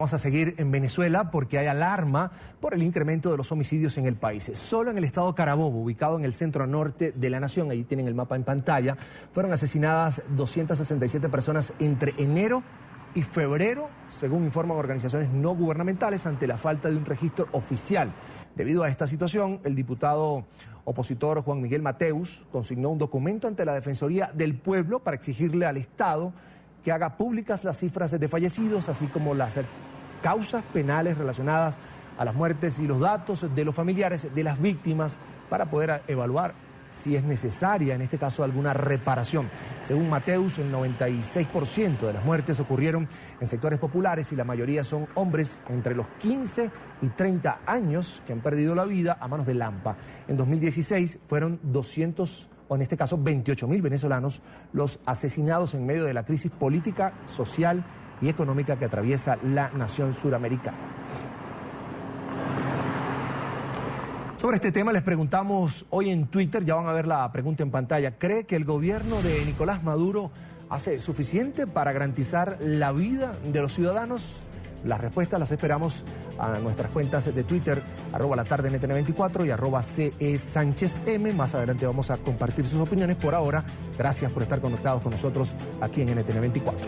Vamos a seguir en Venezuela porque hay alarma por el incremento de los homicidios en el país. Solo en el estado Carabobo, ubicado en el centro norte de la nación, ahí tienen el mapa en pantalla, fueron asesinadas 267 personas entre enero y febrero, según informan organizaciones no gubernamentales, ante la falta de un registro oficial. Debido a esta situación, el diputado opositor Juan Miguel Mateus consignó un documento ante la Defensoría del Pueblo para exigirle al Estado que haga públicas las cifras de fallecidos, así como las causas penales relacionadas a las muertes y los datos de los familiares de las víctimas para poder evaluar si es necesaria, en este caso, alguna reparación. Según Mateus, el 96% de las muertes ocurrieron en sectores populares y la mayoría son hombres entre los 15 y 30 años que han perdido la vida a manos de Lampa. En 2016 fueron 28.000 venezolanos los asesinados en medio de la crisis política, social y económica que atraviesa la nación suramericana. Sobre este tema les preguntamos hoy en Twitter, ya van a ver la pregunta en pantalla. ¿Cree que el gobierno de Nicolás Maduro hace suficiente para garantizar la vida de los ciudadanos? Las respuestas las esperamos a nuestras cuentas de Twitter, @latardenetn24 y @CESánchezM. Más adelante vamos a compartir sus opiniones. Por ahora, gracias por estar conectados con nosotros aquí en NTN24.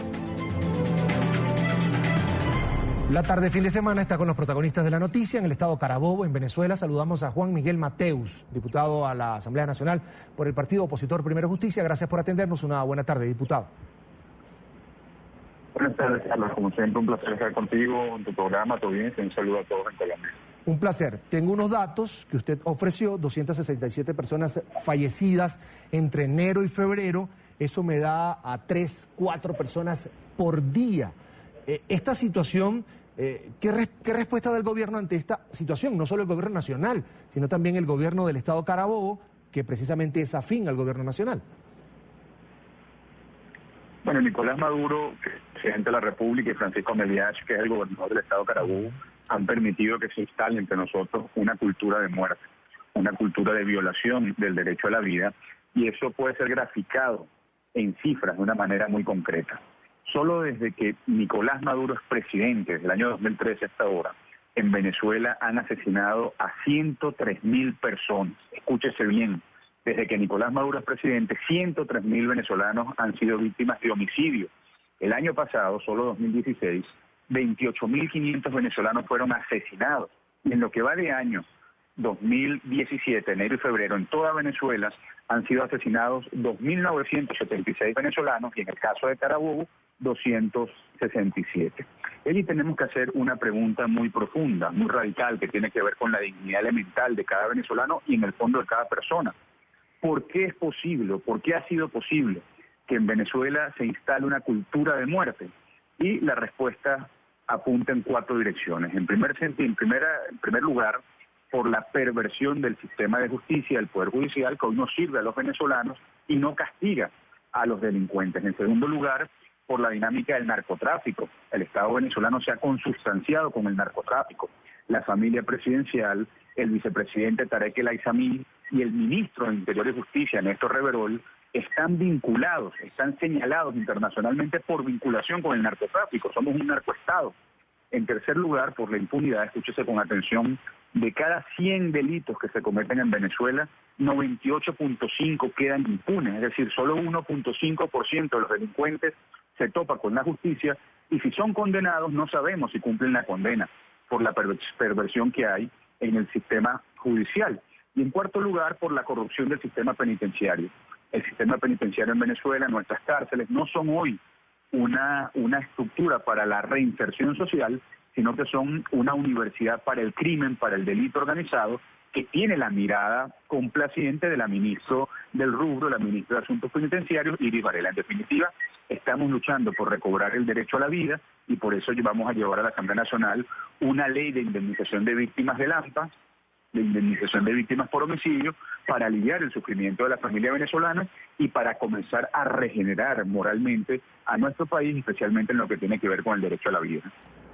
La tarde fin de semana está con los protagonistas de la noticia. En el estado Carabobo, en Venezuela, saludamos a Juan Miguel Mateus, diputado a la Asamblea Nacional por el partido opositor Primero Justicia. Gracias por atendernos. Una buena tarde, diputado. Buenas tardes, Carlos. Como siempre, un placer estar contigo en tu programa, tu audiencia. Un saludo a todos en Colombia. Un placer. Tengo unos datos que usted ofreció, 267 personas fallecidas entre enero y febrero. Eso me da a 3, 4 personas por día. Esta situación, ¿qué respuesta del gobierno ante esta situación? No solo el gobierno nacional, sino también el gobierno del estado Carabobo, que precisamente es afín al gobierno nacional. Bueno, Nicolás Maduro, presidente de la República, y Francisco Melliach, que es el gobernador del estado Carabobo, han permitido que se instale entre nosotros una cultura de muerte, una cultura de violación del derecho a la vida, y eso puede ser graficado en cifras de una manera muy concreta. Solo desde que Nicolás Maduro es presidente, desde el año 2013 hasta ahora, en Venezuela han asesinado a 103.000 personas. Escúchese bien. Desde que Nicolás Maduro es presidente, 103.000 venezolanos han sido víctimas de homicidio. El año pasado, solo 2016, 28.500 venezolanos fueron asesinados. Y en lo que va de año, 2017, enero y febrero, en toda Venezuela han sido asesinados 2.976 venezolanos y en el caso de Carabobo, 267. Y tenemos que hacer una pregunta muy profunda, muy radical, que tiene que ver con la dignidad elemental de cada venezolano y en el fondo de cada persona. ¿Por qué es posible, por qué ha sido posible que en Venezuela se instale una cultura de muerte? Y la respuesta apunta en 4 direcciones. En primer lugar, por la perversión del sistema de justicia, del Poder Judicial, que hoy no sirve a los venezolanos y no castiga a los delincuentes. En segundo lugar, por la dinámica del narcotráfico. El Estado venezolano se ha consubstanciado con el narcotráfico. La familia presidencial, el vicepresidente Tarek El Aissami y el ministro de Interior y Justicia, Néstor Reverol, están vinculados, están señalados internacionalmente por vinculación con el narcotráfico. Somos un narcoestado. En tercer lugar, por la impunidad, escúchese con atención, de cada 100 delitos que se cometen en Venezuela, 98.5 quedan impunes, es decir, solo 1.5% de los delincuentes se topa con la justicia y si son condenados no sabemos si cumplen la condena por la perversión que hay en el sistema judicial. Y en cuarto lugar, por la corrupción del sistema penitenciario. El sistema penitenciario en Venezuela, nuestras cárceles, no son hoy una estructura para la reinserción social, sino que son una universidad para el crimen, para el delito organizado, que tiene la mirada complaciente de la ministra del rubro, la ministra de Asuntos Penitenciarios, Iris Varela. En definitiva, estamos luchando por recobrar el derecho a la vida y por eso vamos a llevar a la Asamblea Nacional una ley de indemnización de víctimas de Lampa, de indemnización de víctimas por homicidio, para aliviar el sufrimiento de la familia venezolana y para comenzar a regenerar moralmente a nuestro país, especialmente en lo que tiene que ver con el derecho a la vida.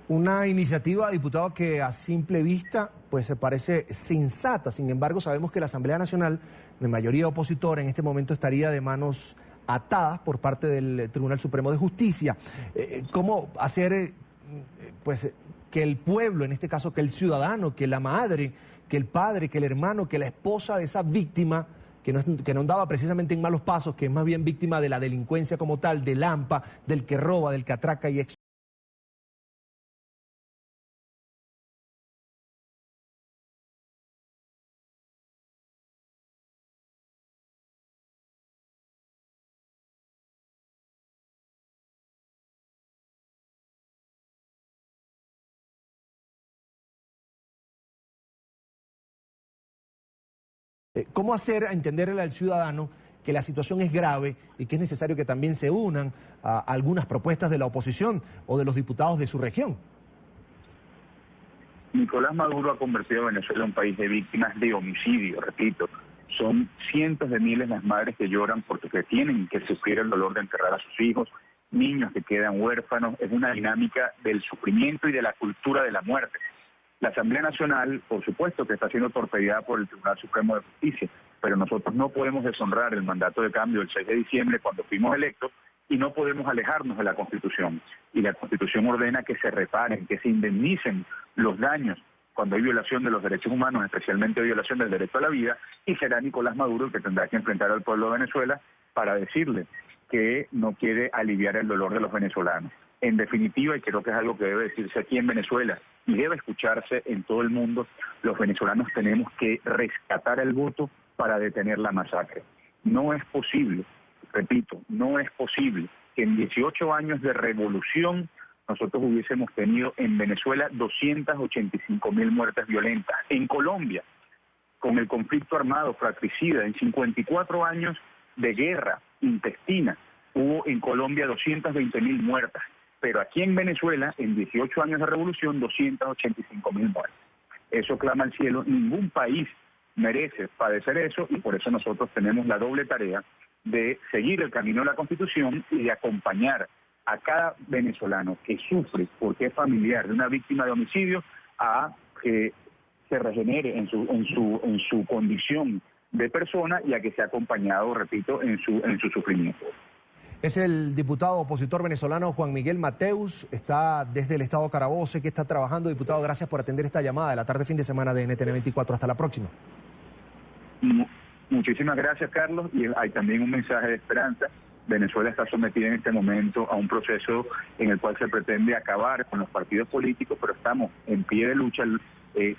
Una iniciativa, diputado, que a simple vista pues se parece sensata. Sin embargo, sabemos que la Asamblea Nacional, de mayoría opositora, en este momento estaría de manos atadas por parte del Tribunal Supremo de Justicia. ¿Cómo hacer pues que el pueblo, en este caso que el ciudadano, que la madre, que el padre, que el hermano, que la esposa de esa víctima, que no andaba precisamente en malos pasos, que es más bien víctima de la delincuencia como tal, del AMPA, del que roba, del que atraca y ¿Cómo hacer a entenderle al ciudadano que la situación es grave y que es necesario que también se unan a algunas propuestas de la oposición o de los diputados de su región? Nicolás Maduro ha convertido a Venezuela en un país de víctimas de homicidio, repito. Son cientos de miles las madres que lloran porque tienen que sufrir el dolor de enterrar a sus hijos, niños que quedan huérfanos. Es una dinámica del sufrimiento y de la cultura de la muerte. La Asamblea Nacional, por supuesto, que está siendo torpedeada por el Tribunal Supremo de Justicia, pero nosotros no podemos deshonrar el mandato de cambio del 6 de diciembre cuando fuimos electos y no podemos alejarnos de la Constitución. Y la Constitución ordena que se reparen, que se indemnicen los daños cuando hay violación de los derechos humanos, especialmente violación del derecho a la vida, y será Nicolás Maduro el que tendrá que enfrentar al pueblo de Venezuela para decirle que no quiere aliviar el dolor de los venezolanos. En definitiva, y creo que es algo que debe decirse aquí en Venezuela y debe escucharse en todo el mundo, los venezolanos tenemos que rescatar el voto para detener la masacre. No es posible, repito, no es posible que en 18 años de revolución nosotros hubiésemos tenido en Venezuela 285.000 muertes violentas. En Colombia, con el conflicto armado fratricida, en 54 años de guerra intestina, hubo en Colombia 220.000 muertas. Pero aquí en Venezuela, en 18 años de revolución, 285.000 muertes. Eso clama al cielo. Ningún país merece padecer eso y por eso nosotros tenemos la doble tarea de seguir el camino de la Constitución y de acompañar a cada venezolano que sufre porque es familiar de una víctima de homicidio a que se regenere en su condición de persona y a que sea acompañado, repito, en su sufrimiento. Es el diputado opositor venezolano Juan Miguel Mateus, está desde el estado Carabobo, sé que está trabajando. Diputado, gracias por atender esta llamada de la tarde fin de semana de NTN 24. Hasta la próxima. Muchísimas gracias, Carlos, y hay también un mensaje de esperanza. Venezuela está sometida en este momento a un proceso en el cual se pretende acabar con los partidos políticos, pero estamos en pie de lucha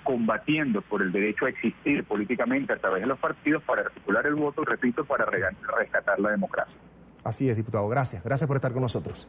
combatiendo por el derecho a existir políticamente a través de los partidos para articular el voto, repito, para rescatar la democracia. Así es, diputado. Gracias. Gracias por estar con nosotros.